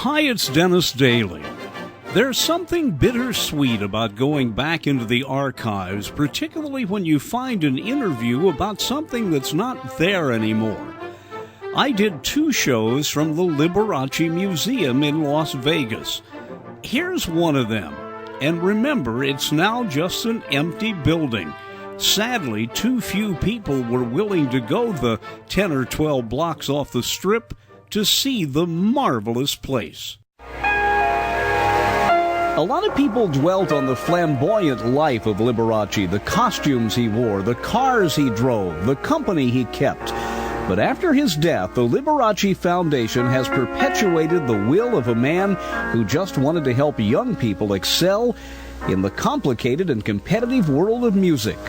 Hi, it's Dennis Daly. There's something bittersweet about going back into the archives, particularly when you find an interview about something that's not there anymore. I did 2 shows from the Liberace Museum in Las Vegas. Here's one of them. And remember, it's now just an empty building. Sadly, too few people were willing to go the 10 or 12 blocks off the strip to see the marvelous place. A lot of people dwelt on the flamboyant life of Liberace, the costumes he wore, the cars he drove, the company he kept. But after his death, the Liberace Foundation has perpetuated the will of a man who just wanted to help young people excel in the complicated and competitive world of music.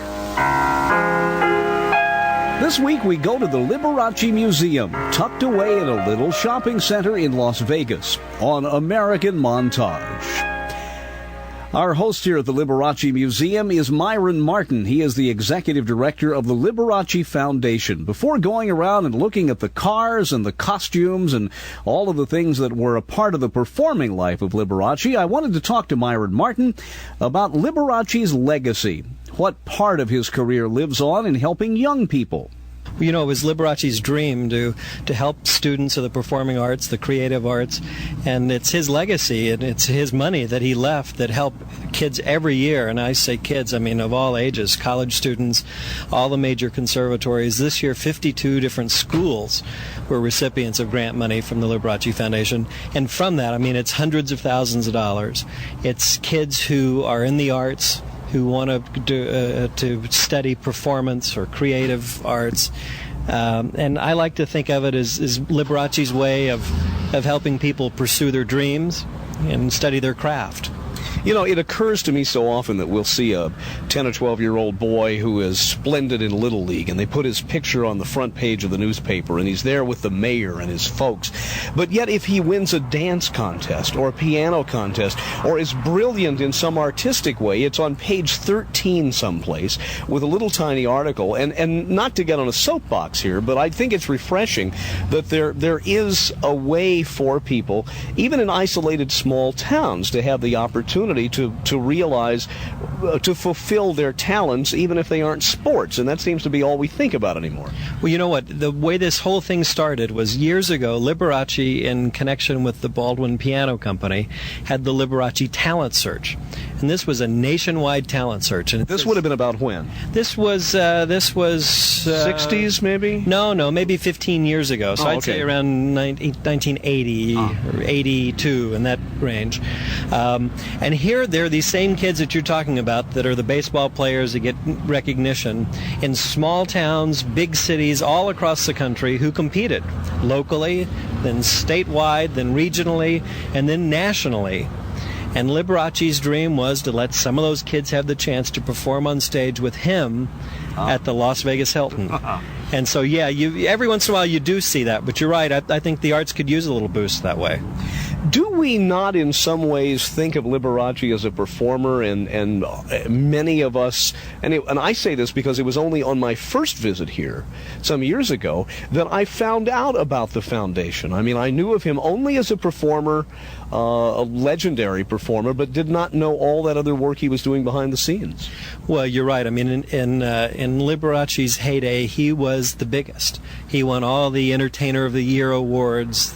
This week we go to the Liberace Museum, tucked away in a little shopping center in Las Vegas, on American Montage. Our host here at the Liberace Museum is Myron Martin. He is the executive director of the Liberace Foundation. Before going around and looking at the cars and the costumes and all of the things that were a part of the performing life of Liberace, I wanted to talk to Myron Martin about Liberace's legacy. What part of his career lives on in helping young people? You know, it was Liberace's dream to help students of the performing arts, the creative arts, and it's his legacy and it's his money that he left that help kids every year. And I say kids, I mean of all ages, college students, all the major conservatories. This year, 52 different schools were recipients of grant money from the Liberace Foundation. And from that, I mean, it's hundreds of thousands of dollars. It's kids who are in the arts, who want to study performance or creative arts. And I like to think of it as Liberace's way of helping people pursue their dreams and study their craft. You know, it occurs to me so often that we'll see a 10 or 12-year-old boy who is splendid in Little League, and they put his picture on the front page of the newspaper, and he's there with the mayor and his folks. But yet if he wins a dance contest or a piano contest or is brilliant in some artistic way, it's on page 13 someplace with a little tiny article. And not to get on a soapbox here, but I think it's refreshing that there is a way for people, even in isolated small towns, to have the opportunity to realize, to fulfill their talents, even if they aren't sports. And that seems to be all we think about anymore. Well, you know what? The way this whole thing started was years ago, Liberace, in connection with the Baldwin Piano Company, had the Liberace Talent Search. And this was a nationwide talent search. And this would have been about when? This was 60s, maybe? No, maybe 15 years ago. So I'd say around 1980 or 82, in that range. And here, there are these same kids that you're talking about that are the baseball players that get recognition in small towns, big cities, all across the country who competed locally, then statewide, then regionally, and then nationally. And Liberace's dream was to let some of those kids have the chance to perform on stage with him at the Las Vegas Hilton. And so, yeah, every once in a while you do see that. But you're right, I think the arts could use a little boost that way. Do we not in some ways think of Liberace as a performer, and many of us, and I say this because it was only on my first visit here some years ago that I found out about the foundation. I mean, I knew of him only as a performer, a legendary performer, but did not know all that other work he was doing behind the scenes. Well, you're right. I mean, in Liberace's heyday, he was the biggest. He won all the Entertainer of the Year awards,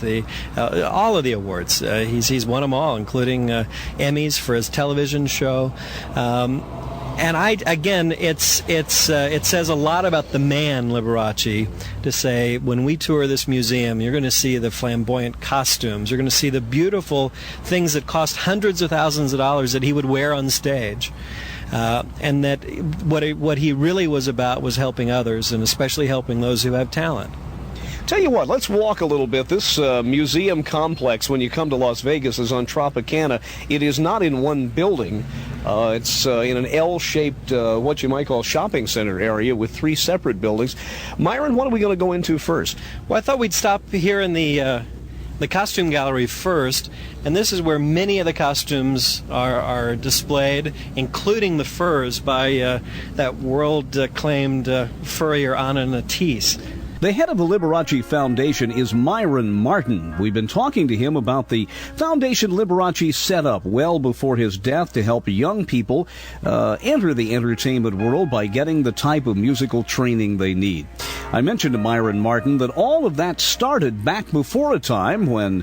all of the awards. He's won them all, including Emmys for his television show. And it says a lot about the man Liberace to say, when we tour this museum, you're going to see the flamboyant costumes, you're going to see the beautiful things that cost hundreds of thousands of dollars that he would wear on stage. And that what he really was about was helping others, and especially helping those who have talent. Tell you what, let's walk a little bit. This museum complex, when you come to Las Vegas, is on Tropicana. It is not in one building. It's in an L-shaped, what you might call shopping center area with 3 separate buildings. Myron, what are we going to go into first? Well, I thought we'd stop here in the costume gallery first, and this is where many of the costumes are displayed, including the furs by that world-acclaimed furrier Anna Natisse. The head of the Liberace Foundation is Myron Martin. We've been talking to him about the Foundation Liberace set up well before his death to help young people enter the entertainment world by getting the type of musical training they need. I mentioned to Myron Martin that all of that started back before a time when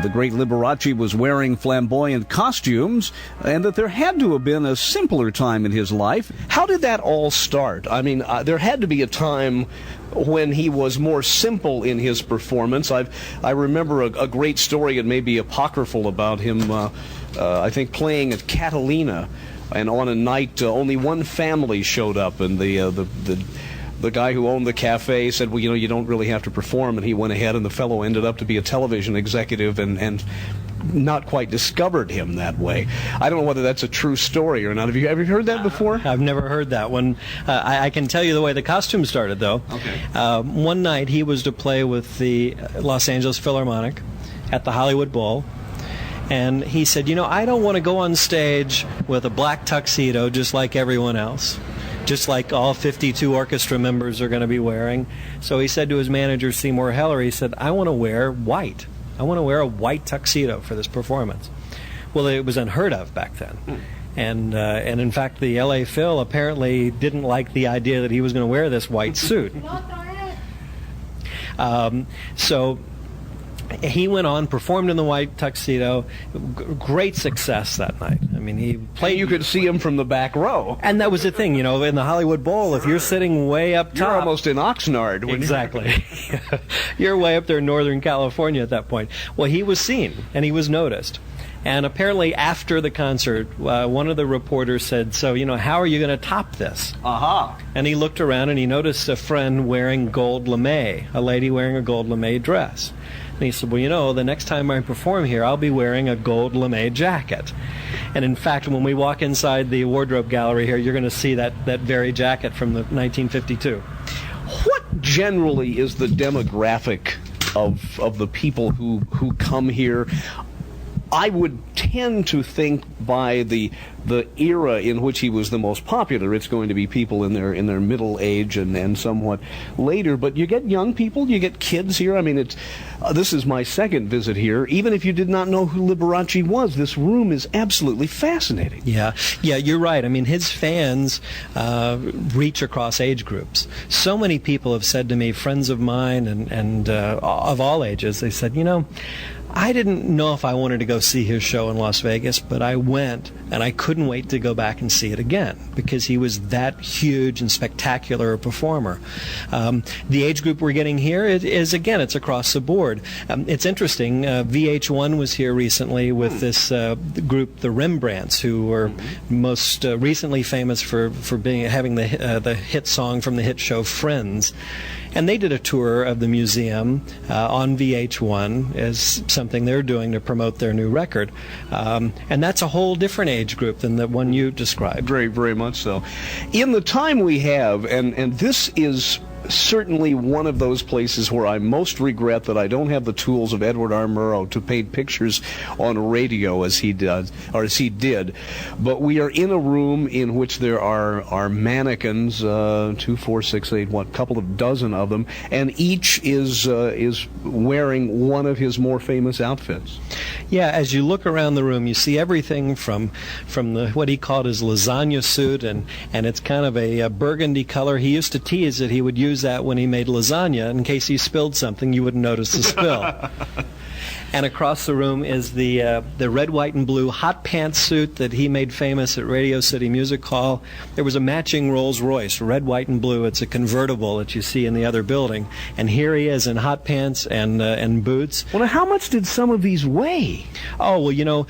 the great Liberace was wearing flamboyant costumes, and that there had to have been a simpler time in his life. How did that all start? I mean, there had to be a time when he was more simple in his performance. I remember a great story, it may be apocryphal, about him, I think, playing at Catalina, and on a night only one family showed up, and the guy who owned the cafe said, well, you don't really have to perform, and he went ahead, and the fellow ended up to be a television executive and not quite discovered him that way. I don't know whether that's a true story or not. Have you ever heard that before? I've never heard that one. I can tell you the way the costume started, though. Okay. One night he was to play with the Los Angeles Philharmonic at the Hollywood Bowl, and he said, I don't want to go on stage with a black tuxedo just like everyone else, just like all 52 orchestra members are going to be wearing. So he said to his manager, Seymour Heller, he said, I want to wear white. I want to wear a white tuxedo for this performance. Well, it was unheard of back then. And in fact, the L.A. Phil apparently didn't like the idea that he was going to wear this white suit. So he went on, performed in the white tuxedo. Great success that night. I mean, he played. And you could see him from the back row. And that was the thing, in the Hollywood Bowl, if you're sitting way up top. You're almost in Oxnard. Exactly. You're way up there in Northern California at that point. Well, he was seen, and he was noticed. And apparently after the concert, one of the reporters said, so, how are you going to top this? Aha. And he looked around and he noticed a friend wearing gold lame, a lady wearing a gold lame dress. And he said, well, the next time I perform here, I'll be wearing a gold lame jacket. And in fact, when we walk inside the wardrobe gallery here, you're going to see that very jacket from the 1952. What generally is the demographic of the people who come here? I would tend to think by the era in which he was the most popular, it's going to be people in their middle age and somewhat later. But you get young people, you get kids here. I mean, this is my second visit here. Even if you did not know who Liberace was, this room is absolutely fascinating. Yeah, you're right. I mean, his fans reach across age groups. So many people have said to me, friends of mine and of all ages, they said, I didn't know if I wanted to go see his show in Las Vegas, but I went, and I couldn't wait to go back and see it again because he was that huge and spectacular a performer. The age group we're getting here is again, it's across the board. It's interesting. VH1 was here recently with this group, the Rembrandts, who were most recently famous for having the hit song from the hit show Friends. And they did a tour of the museum on VH1 as something they're doing to promote their new record. And that's a whole different age group than the one you described. Very, very much so. In the time we have, and this is certainly one of those places where I most regret that I don't have the tools of Edward R. Murrow to paint pictures on radio as he does, or as he did. But we are in a room in which there are mannequins, 2, 4, 6, 8, a couple of dozen of them, and each is wearing one of his more famous outfits. Yeah, as you look around the room, you see everything from what he called his lasagna suit, and it's kind of a burgundy color. He used to tease that he would use that when he made lasagna. In case he spilled something, you wouldn't notice the spill. And across the room is the red, white, and blue hot pants suit that he made famous at Radio City Music Hall. There was a matching Rolls Royce, red, white, and blue. It's a convertible that you see in the other building. And here he is in hot pants and boots. Well, now, how much did some of these weigh? Oh, well,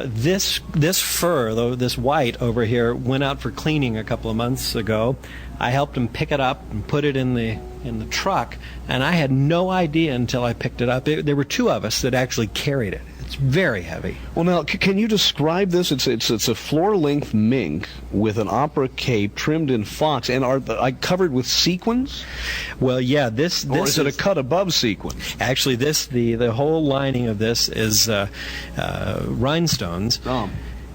this fur, though, this white over here, went out for cleaning a couple of months ago. I helped him pick it up and put it in the truck, and I had no idea until I picked it up. There were two of us that actually carried it. It's very heavy. Well, now, can you describe this? It's a floor-length mink with an opera cape trimmed in fox, and are covered with sequins? Well, yeah, this or is it a cut above sequins? Actually, the whole lining of this is rhinestones. Oh.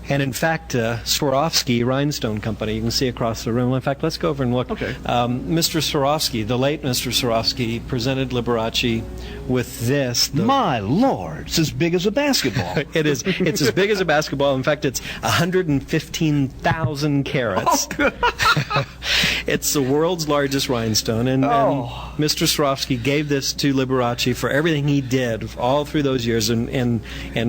And in fact, Swarovski Rhinestone Company, you can see across the room. In fact, let's go over and look. Okay. Mr. Swarovski, the late Mr. Swarovski, presented Liberace with this. My Lord, it's as big as a basketball. It is. It's as big as a basketball. In fact, it's 115,000 carats. Oh, It's the world's largest rhinestone, and Mr. Swarovski gave this to Liberace for everything he did all through those years in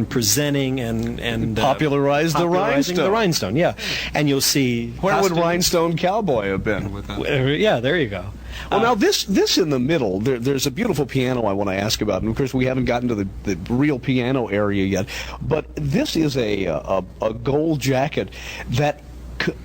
presenting and popularized the popularizing rhinestone. the rhinestone. Yeah, and you'll see. Where would Rhinestone Cowboy have been with that? Yeah, there you go. Well, now this in the middle, there's a beautiful piano I want to ask about, and of course we haven't gotten to the real piano area yet. But this is a gold jacket that,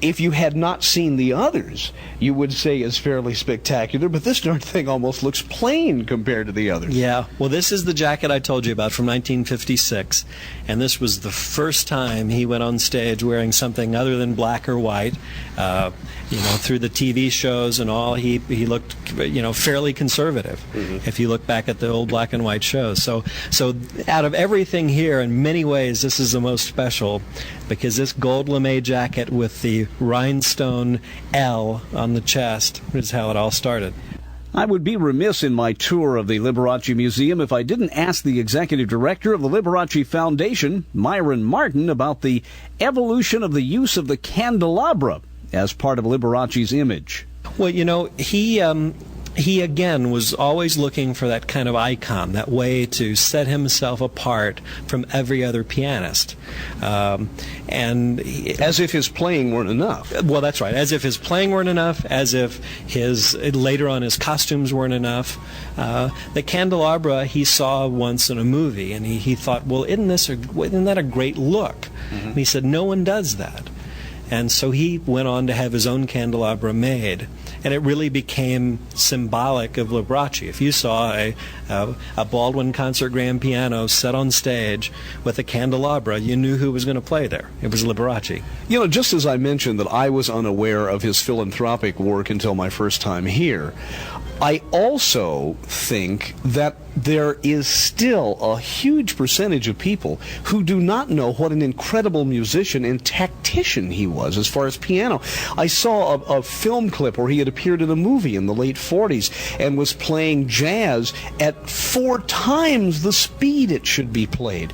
if you had not seen the others, you would say is fairly spectacular, but this darn thing almost looks plain compared to the others. Yeah, well, this is the jacket I told you about from 1956, and this was the first time he went on stage wearing something other than black or white. Through the TV shows and all, he looked, fairly conservative, if you look back at the old black and white shows. So out of everything here, in many ways, this is the most special, because this gold lame jacket with the rhinestone L on the chest is how it all started. I would be remiss in my tour of the Liberace Museum if I didn't ask the executive director of the Liberace Foundation, Myron Martin, about the evolution of the use of the candelabra as part of Liberace's image. Well, he again was always looking for that kind of icon, that way to set himself apart from every other pianist. As if his playing weren't enough. Well, that's right. As if his playing weren't enough, as if later on his costumes weren't enough. The candelabra he saw once in a movie, and he thought, well, isn't that a great look? And he said, no one does that. And so he went on to have his own candelabra made, and it really became symbolic of Liberace. If you saw a Baldwin concert grand piano set on stage with a candelabra, you knew who was going to play there. It was Liberace. Just as I mentioned that I was unaware of his philanthropic work until my first time here, I also think that there is still a huge percentage of people who do not know what an incredible musician and tactician he was as far as piano. I saw a film clip where he had appeared in a movie in the late 40s and was playing jazz at 4 times the speed it should be played.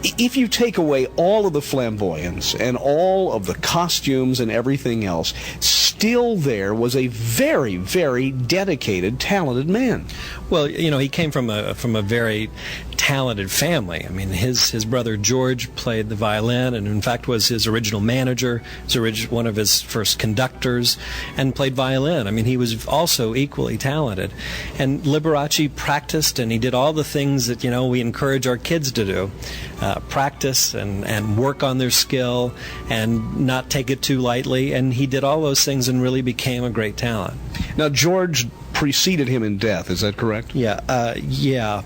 If you take away all of the flamboyance and all of the costumes and everything else, still there was a very, very dedicated, talented man. Well, he came from a very talented family. I mean, his brother George played the violin, and in fact was his original manager, one of his first conductors, and played violin. I mean, he was also equally talented. And Liberace practiced, and he did all the things that we encourage our kids to do: practice and work on their skill, and not take it too lightly. And he did all those things and really became a great talent. Now, George preceded him in death, is that correct? Yeah.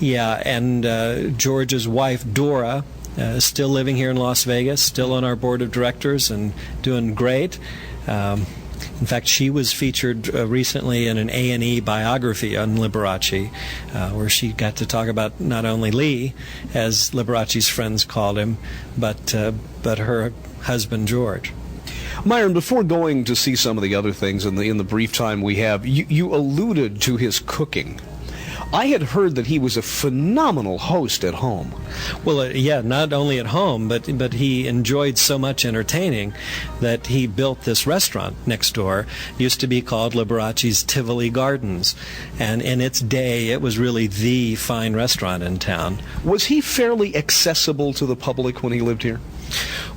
And George's wife, Dora, is still living here in Las Vegas, still on our board of directors and doing great. In fact, she was featured recently in an A&E biography on Liberace, where she got to talk about not only Lee, as Liberace's friends called him, but her husband, George. Myron, before going to see some of the other things in the brief time we have, you alluded to his cooking. I had heard that he was a phenomenal host at home. Well, not only at home, but he enjoyed so much entertaining that he built this restaurant next door. It used to be called Liberace's Tivoli Gardens, and in its day, it was really the fine restaurant in town. Was he fairly accessible to the public when he lived here?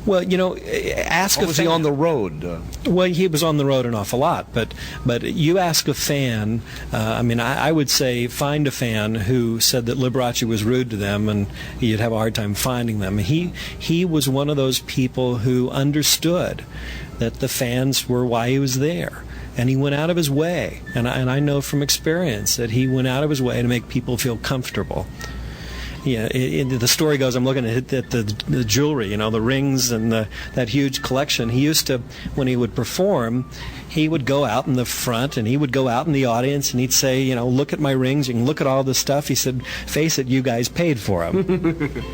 Well, ask a fan. Was he on the road? Well, he was on the road an awful lot, but you ask a fan. I would say find a fan who said that Liberace was rude to them, and you'd have a hard time finding them. He was one of those people who understood that the fans were why he was there. And he went out of his way, and I know from experience that he went out of his way to make people feel comfortable. Yeah, the story goes, I'm looking at the jewelry, the rings and that huge collection. He used to, when he would perform, he would go out in the front and he would go out in the audience and he'd say, you know, look at my rings, you can look at all this stuff. He said, face it, you guys paid for them.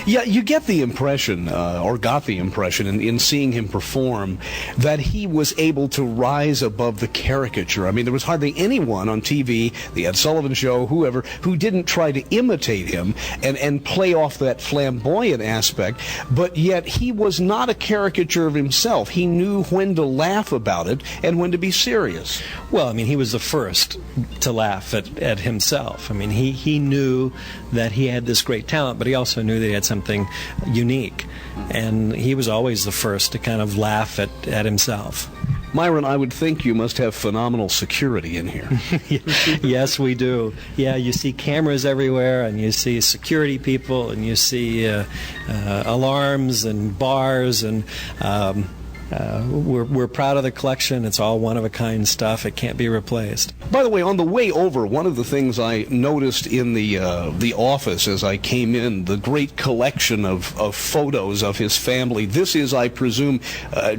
Yeah, you get the impression, or got the impression in seeing him perform, that he was able to rise above the caricature. I mean, there was hardly anyone on TV, the Ed Sullivan Show, whoever, who didn't try to imitate him and play off that flamboyant aspect, but yet he was not a caricature of himself. He knew when to laugh about it and when to be serious. Well, I mean, he was the first to laugh at himself. I mean, he knew that he had this great talent, but he also knew that he had something unique. And he was always the first to kind of laugh at himself. Myron, I would think you must have phenomenal security in here. Yes, we do. Yeah, you see cameras everywhere, and you see security people, and you see alarms and bars, and we're proud of the collection. It's all one-of-a-kind stuff. It can't be replaced. By the way, on the way over, one of the things I noticed in the office as I came in, the great collection of photos of his family. This is, I presume,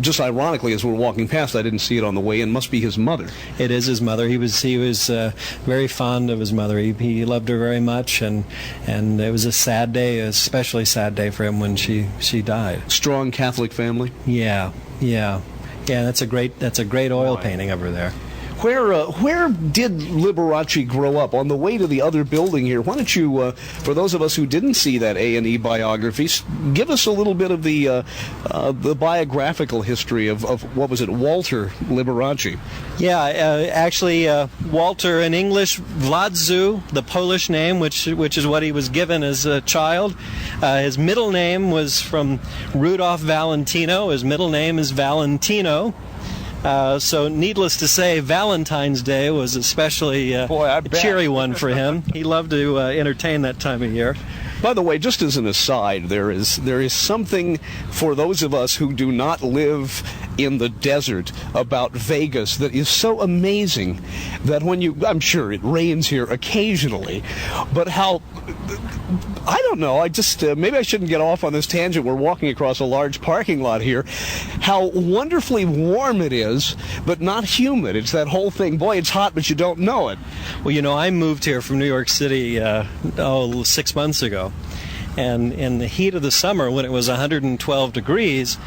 just ironically, as we're walking past, I didn't see it on the way in, must be his mother. It is his mother. He was very fond of his mother. He loved her very much, and it was a sad day, a especially sad day for him when she died. Strong Catholic family? Yeah. That's a great oil painting over there. Where did Liberace grow up? On the way to the other building here, why don't you, for those of us who didn't see that A&E biography, give us a little bit of the biographical history of what was it, Walter Liberace? Yeah, actually, Walter in English, Władzu, the Polish name, which is what he was given as a child. His middle name was from Rudolph Valentino. His middle name is Valentino. So needless to say, Valentine's Day was especially a cheery one for him. He loved to entertain that time of year. By the way, just as an aside, there is something for those of us who do not live in the desert about Vegas that is so amazing that I'm sure it rains here occasionally, but how, I don't know, I just, maybe I shouldn't get off on this tangent. We're walking across a large parking lot here. How wonderfully warm it is, but not humid. It's that whole thing. Boy, it's hot, but you don't know it. Well, you know, I moved here from New York City 6 months ago. And in the heat of the summer, when it was 112 degrees,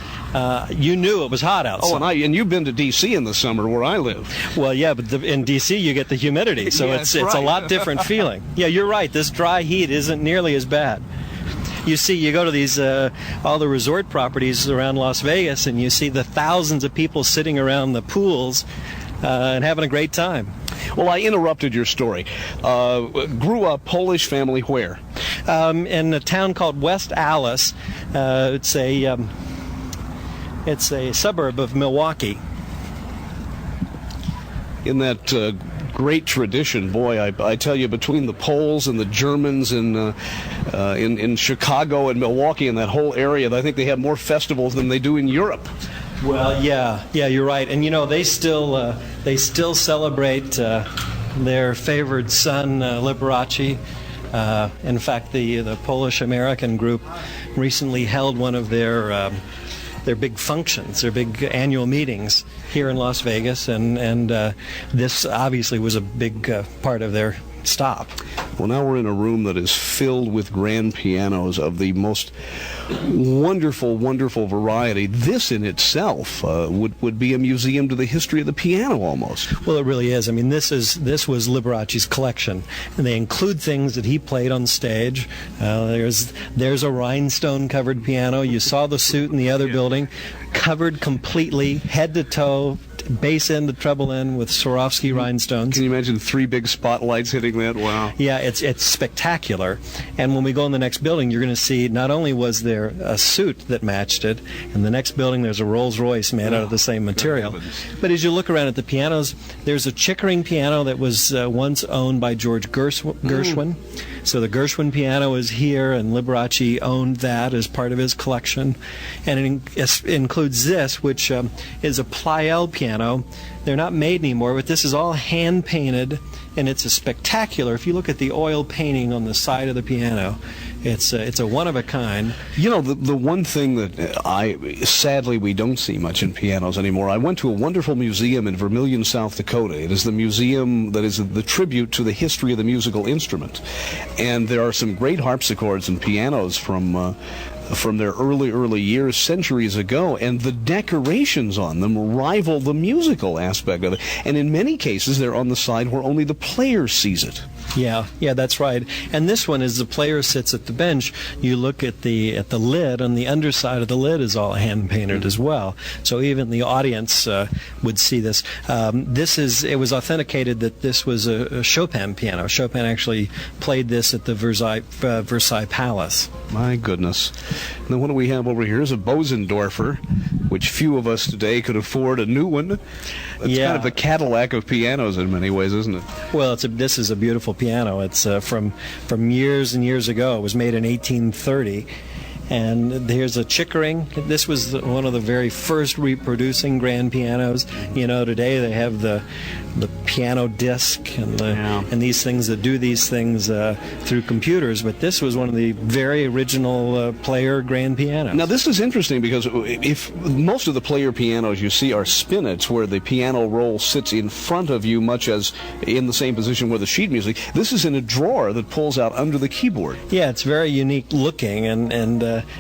you knew it was hot outside. Oh, and you've been to D.C. in the summer where I live. Well, yeah, but in D.C. you get the humidity, so yeah, it's right. a lot different feeling. Yeah, you're right. This dry heat isn't nearly as bad. You see, you go to these all the resort properties around Las Vegas, and you see the thousands of people sitting around the pools and having a great time. Well, I interrupted your story. Grew up Polish family where? In a town called West Allis. It's a suburb of Milwaukee. In that great tradition, boy, I tell you, between the Poles and the Germans in Chicago and Milwaukee and that whole area, I think they have more festivals than they do in Europe. Well, yeah, you're right. And you know, they still celebrate their favored son, Liberace. In fact, the Polish-American group recently held one of their big functions, their big annual meetings here in Las Vegas, and this obviously was a big part of their stop. Well, now we're in a room that is filled with grand pianos of the most wonderful, wonderful variety. This in itself would be a museum to the history of the piano almost. Well, it really is. I mean, this was Liberace's collection, and they include things that he played on stage. There's a rhinestone-covered piano. You saw the suit in the other building, covered completely, head to toe, bass end to treble end with Swarovski rhinestones. Can you imagine 3 big spotlights hitting that? Wow. Yeah, it's spectacular. And when we go in the next building, you're going to see not only was there a suit that matched it, in the next building there's a Rolls Royce made out of the same material. But as you look around at the pianos, there's a Chickering piano that was once owned by George Gershwin. So the Gershwin piano is here, and Liberace owned that as part of his collection. And it includes this, which is a Pleyel piano. They're not made anymore, but this is all hand-painted, and it's a spectacular. If you look at the oil painting on the side of the piano, It's a one of a kind. You know, the one thing that sadly we don't see much in pianos anymore. I went to a wonderful museum in Vermilion, South Dakota. It is the museum that is the tribute to the history of the musical instrument, and there are some great harpsichords and pianos from their early years, centuries ago, and the decorations on them rival the musical aspect of it. And in many cases, they're on the side where only the player sees it. Yeah, that's right. And this one, as the player sits at the bench, you look at the lid, and the underside of the lid is all hand painted as well. So even the audience would see this. It was authenticated that this was a Chopin piano. Chopin actually played this at the Versailles Palace. My goodness. Now what do we have over here? Is a Bosendorfer, which few of us today could afford a new one. It's kind of the Cadillac of pianos in many ways, isn't it? Well, this is a beautiful piano. It's from years and years ago. It was made in 1830. And here's a Chickering. This was one of the very first reproducing grand pianos. You know, today they have the piano disc and these things that do these things through computers. But this was one of the very original player grand pianos. Now this is interesting because if most of the player pianos you see are spinets, where the piano roll sits in front of you, much as in the same position where the sheet music. This is in a drawer that pulls out under the keyboard. Yeah, it's very unique looking, and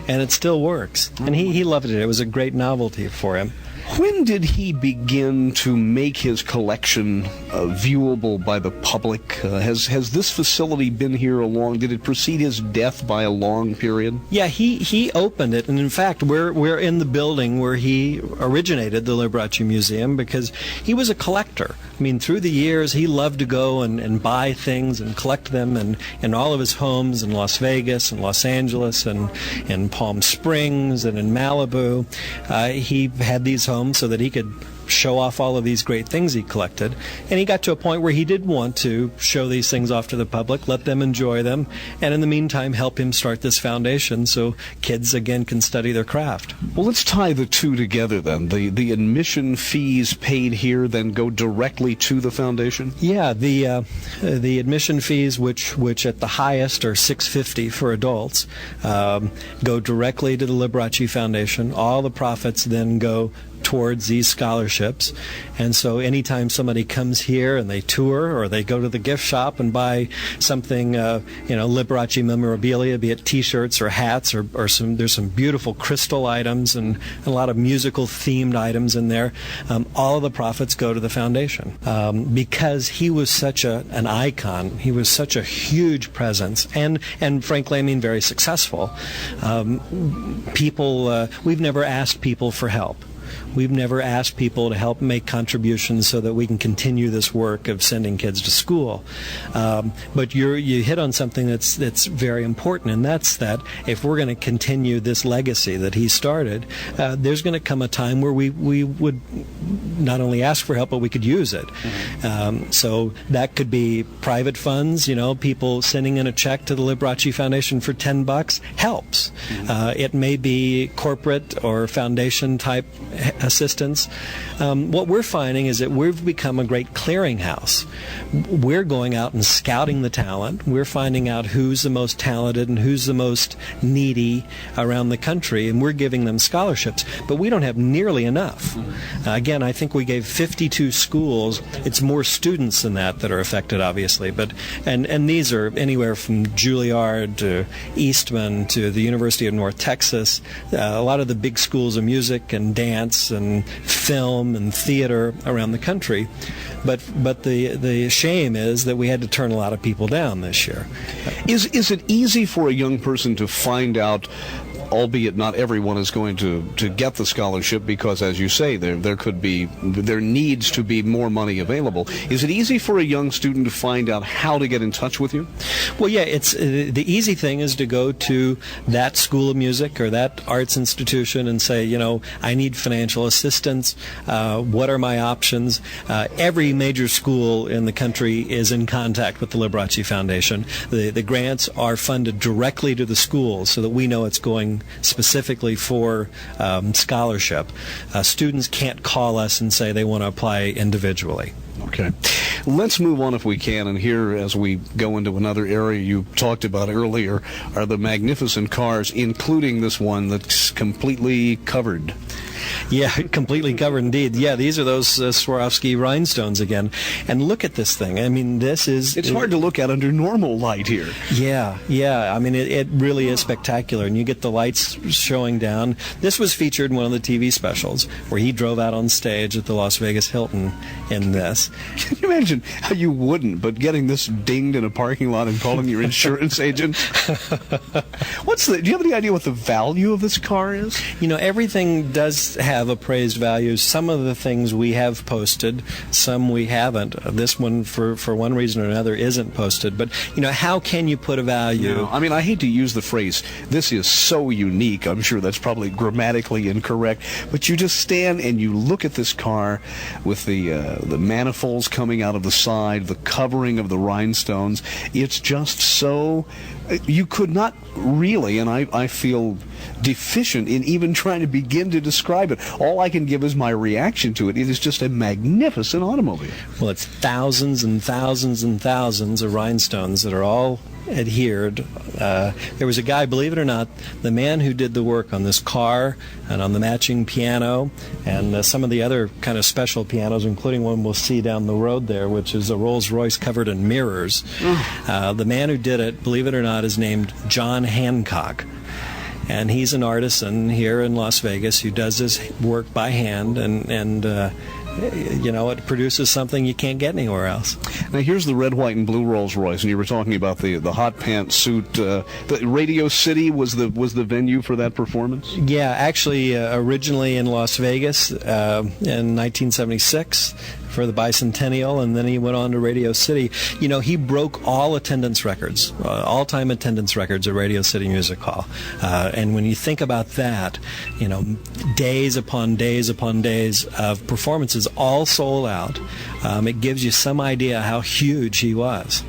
it still works. And he loved it. It was a great novelty for him. When did he begin to make his collection viewable by the public? Has this facility been here did it precede his death by a long period? Yeah, he opened it, and in fact, we're in the building where he originated the Liberace Museum, because he was a collector. I mean, through the years, he loved to go and buy things and collect them, in all of his homes in Las Vegas and Los Angeles and in Palm Springs and in Malibu. He had these homes so that he could show off all of these great things he collected. And he got to a point where he did want to show these things off to the public, let them enjoy them, and in the meantime help him start this foundation so kids again can study their craft. Well, let's tie the two together then. The admission fees paid here then go directly to the foundation? Yeah, the admission fees, which at the highest are $650 for adults, go directly to the Liberace Foundation. All the profits then go towards these scholarships. And so anytime somebody comes here and they tour or they go to the gift shop and buy something, Liberace memorabilia, be it t-shirts or hats or there's some beautiful crystal items and a lot of musical themed items in there, all of the profits go to the foundation. Because he was such an icon, he was such a huge presence, and frankly, I mean, very successful. We've never asked people for help. We've never asked people to help make contributions so that we can continue this work of sending kids to school. But you hit on something that's very important, and that's that if we're going to continue this legacy that he started, there's going to come a time where we would not only ask for help, but we could use it. So that could be private funds, people sending in a check to the Liberace Foundation for $10 helps. It may be corporate or foundation type assistance. What we're finding is that we've become a great clearinghouse. We're going out and scouting the talent. We're finding out who's the most talented and who's the most needy around the country, and we're giving them scholarships. But we don't have nearly enough. Again, I think we gave 52 schools. It's more students than that are affected, obviously. But and these are anywhere from Juilliard to Eastman to the University of North Texas. A lot of the big schools of music and dance and film and theater around the country. But the shame is that we had to turn a lot of people down this year. Is it easy for a young person to find out, albeit not everyone is going to get the scholarship because, as you say, there needs to be more money available. Is it easy for a young student to find out how to get in touch with you? Well, yeah, it's the easy thing is to go to that school of music or that arts institution and say, I need financial assistance. What are my options? Every major school in the country is in contact with the Liberace Foundation. The grants are funded directly to the schools so that we know it's going specifically for scholarship. Students can't call us and say they want to apply individually. Okay. Let's move on if we can, and here, as we go into another area you talked about earlier, are the magnificent cars, including this one that's completely covered. Yeah, completely covered indeed. Yeah, these are those Swarovski rhinestones again. And look at this thing. I mean, this is... It's hard to look at under normal light here. Yeah. I mean, it really is spectacular. And you get the lights showing down. This was featured in one of the TV specials where he drove out on stage at the Las Vegas Hilton in this. Can you imagine how you wouldn't, but getting this dinged in a parking lot and calling your insurance agent? Do you have any idea what the value of this car is? You know, everything does have appraised values. Some of the things we have posted, some we haven't. This one, for one reason or another, isn't posted. But, you know, how can you put a value? No, I mean, I hate to use the phrase, this is so unique. I'm sure that's probably grammatically incorrect. But you just stand and you look at this car with the manifolds coming out of the side, the covering of the rhinestones. It's just so... You could not really, and I feel deficient in even trying to begin to describe it. All I can give is my reaction to it. It is just a magnificent automobile. Well, it's thousands and thousands and thousands of rhinestones that are all adhered. There was a guy, believe it or not, the man who did the work on this car and on the matching piano and some of the other kind of special pianos, including one we'll see down the road there, which is a Rolls Royce covered in mirrors. The man who did it, believe it or not, is named John Hancock. And he's an artisan here in Las Vegas who does his work by hand, and you know, it produces something you can't get anywhere else. Now here's the red, white, and blue Rolls Royce, and you were talking about the hot pants suit. The Radio City was the venue for that performance. Yeah, actually, originally in Las Vegas in 1976. For the bicentennial, and then he went on to Radio City. You know, he broke all attendance records, all-time attendance records at Radio City Music Hall. And when you think about that, you know, days upon days upon days of performances all sold out, it gives you some idea how huge he was.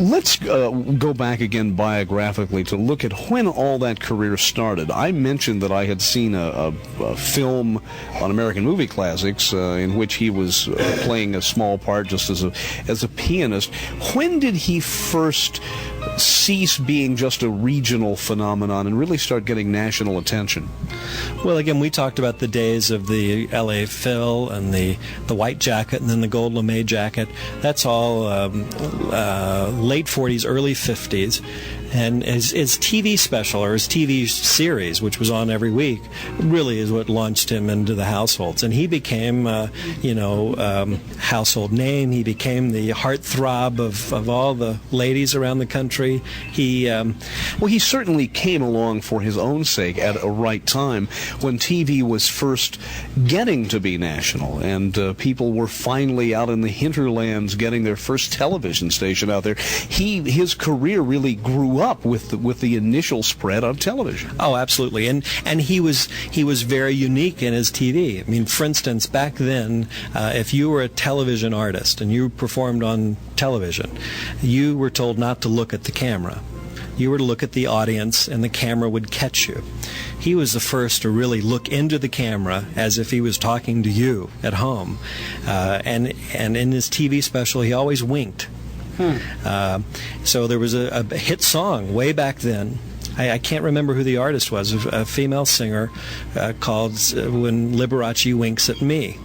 Let's go back again biographically to look at when all that career started. I mentioned that I had seen a film on American Movie Classics in which he was playing a small part just as a pianist. When did he first cease being just a regional phenomenon and really start getting national attention? Well, again, we talked about the days of the L.A. Phil and the white jacket and then the gold lame jacket. That's all late 40s, early 50s. And his TV special, or his TV series, which was on every week, really is what launched him into the households. And he became, household name. He became the heartthrob of all the ladies around the country. He certainly came along for his own sake at a right time when TV was first getting to be national, and people were finally out in the hinterlands getting their first television station out there. His career really grew up with the initial spread on television. Oh, absolutely, and he was very unique in his TV. I mean, for instance, back then, if you were a television artist and you performed on television, you were told not to look at the camera. You were to look at the audience, and the camera would catch you. He was the first to really look into the camera as if he was talking to you at home, and in his TV special, he always winked. So there was a hit song way back then. I can't remember who the artist was, a female singer called When Liberace Winks at Me,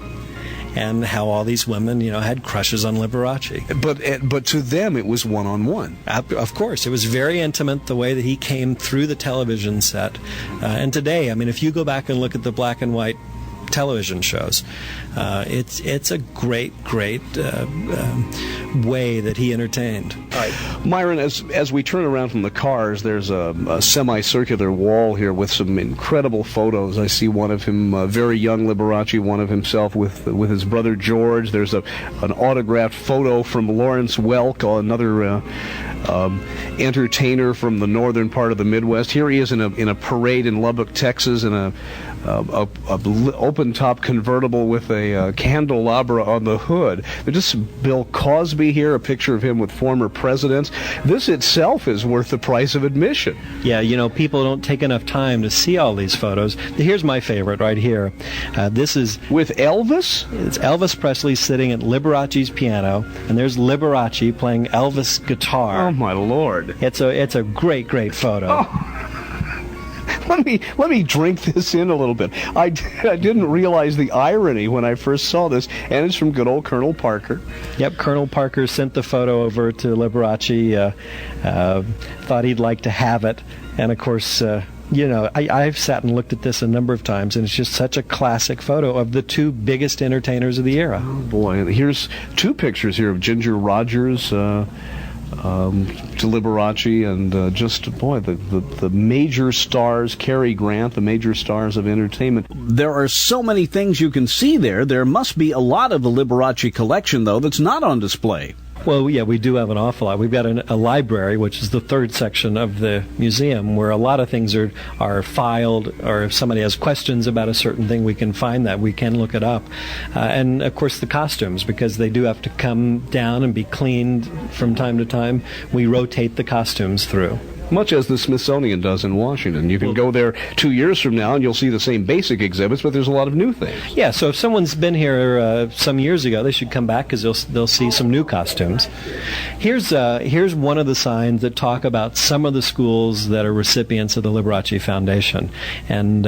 and how all these women, had crushes on Liberace. But to them, it was one-on-one. Of course. It was very intimate, the way that he came through the television set. And today, I mean, if you go back and look at the black and white television shows, it's a great way that he entertained. All right. Myron, as we turn around from the cars, there's a semicircular wall here with some incredible photos. I see one of him, very young Liberace, one of himself with his brother George. There's an autographed photo from Lawrence Welk, another entertainer from the northern part of the Midwest. Here he is in a parade in Lubbock, Texas, in a open-top convertible with a candelabra on the hood. There's just Bill Cosby here, a picture of him with former presidents. This itself is worth the price of admission. Yeah, you know, people don't take enough time to see all these photos. Here's my favorite right here. This is... With Elvis? It's Elvis Presley sitting at Liberace's piano, and there's Liberace playing Elvis guitar. Oh, my Lord. It's a great, great photo. Oh. Let me drink this in a little bit. I didn't realize the irony when I first saw this, and it's from good old Colonel Parker. Yep, Colonel Parker sent the photo over to Liberace, thought he'd like to have it, and of course, you know, I've sat and looked at this a number of times, and it's just such a classic photo of the two biggest entertainers of the era. Oh, boy. Here's two pictures here of Ginger Rogers, to Liberace, and just, boy, the major stars, Cary Grant, the major stars of entertainment. There are so many things you can see there. There must be a lot of the Liberace collection, though, that's not on display. Well, yeah, we do have an awful lot. We've got a library, which is the third section of the museum, where a lot of things are filed, or if somebody has questions about a certain thing, we can find that. We can look it up. And, of course, the costumes, because they do have to come down and be cleaned from time to time. We rotate the costumes through. Much as the Smithsonian does in Washington. You can go there 2 years from now and you'll see the same basic exhibits, but there's a lot of new things. Yeah, so if someone's been here some years ago, they should come back because they'll see some new costumes. Here's one of the signs that talk about some of the schools that are recipients of the Liberace Foundation. And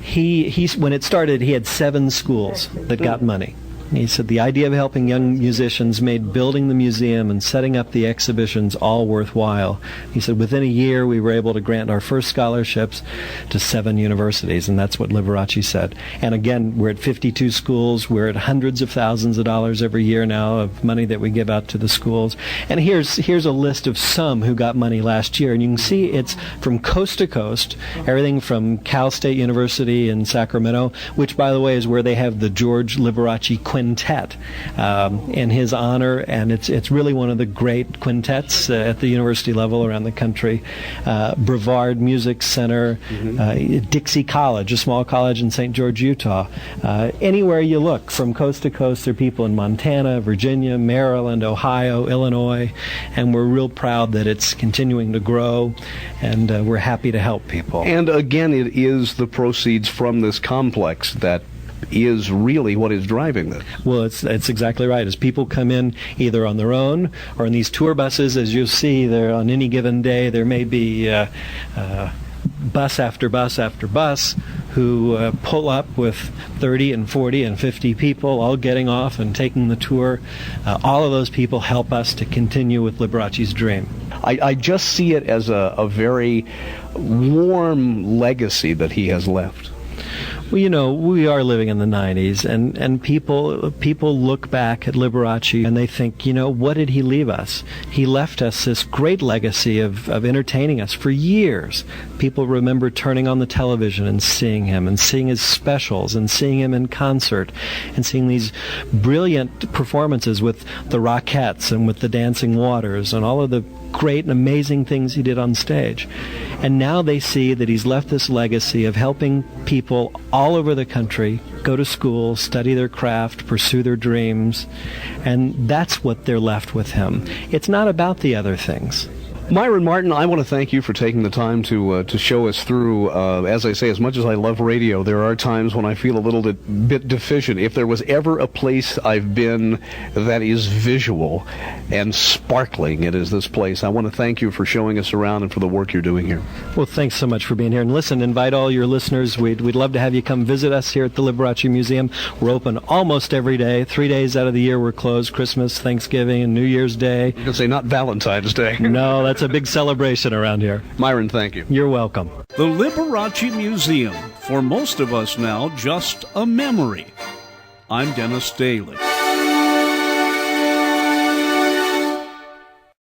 he when it started, he had 7 schools that got money. He said the idea of helping young musicians made building the museum and setting up the exhibitions all worthwhile. He said within a year we were able to grant our first scholarships to 7 universities, and that's what Liberace said. And again, we're at 52 schools. We're at hundreds of thousands of dollars every year now of money that we give out to the schools. And here's a list of some who got money last year, and you can see it's from coast to coast, everything from Cal State University in Sacramento, which, by the way, is where they have the George Liberace Quintet in his honor, and it's really one of the great quintets at the university level around the country. Brevard Music Center, Dixie College, a small college in St. George, Utah. Anywhere you look, from coast to coast, there are people in Montana, Virginia, Maryland, Ohio, Illinois, and we're real proud that it's continuing to grow, and we're happy to help people. And again, it is the proceeds from this complex that is really what is driving this. Well, it's exactly right. As people come in either on their own or in these tour buses, as you'll see, there on any given day there may be bus after bus after bus who pull up with 30 and 40 and 50 people all getting off and taking the tour. All of those people help us to continue with Liberace's dream. I just see it as a very warm legacy that he has left. Well, you know, we are living in the 90s, and people look back at Liberace and they think, you know, what did he leave us? He left us this great legacy of entertaining us for years. People remember turning on the television and seeing him, and seeing his specials, and seeing him in concert, and seeing these brilliant performances with the Rockettes and with the Dancing Waters and all of the great and amazing things he did on stage. And now they see that he's left this legacy of helping people all over the country go to school, study their craft, pursue their dreams, and that's what they're left with him. It's not about the other things. Myron Martin, I want to thank you for taking the time to show us through. As I say, as much as I love radio, there are times when I feel a little bit deficient. If there was ever a place I've been that is visual and sparkling, it is this place. I want to thank you for showing us around and for the work you're doing here. Well, thanks so much for being here. And listen, invite all your listeners. We'd love to have you come visit us here at the Liberace Museum. We're open almost every day. 3 days out of the year we're closed: Christmas, Thanksgiving, and New Year's Day. You can say not Valentine's Day. No, that's a big celebration around here. Myron, thank you. You're welcome. The Liberace Museum, for most of us now, just a memory. I'm Dennis Daly.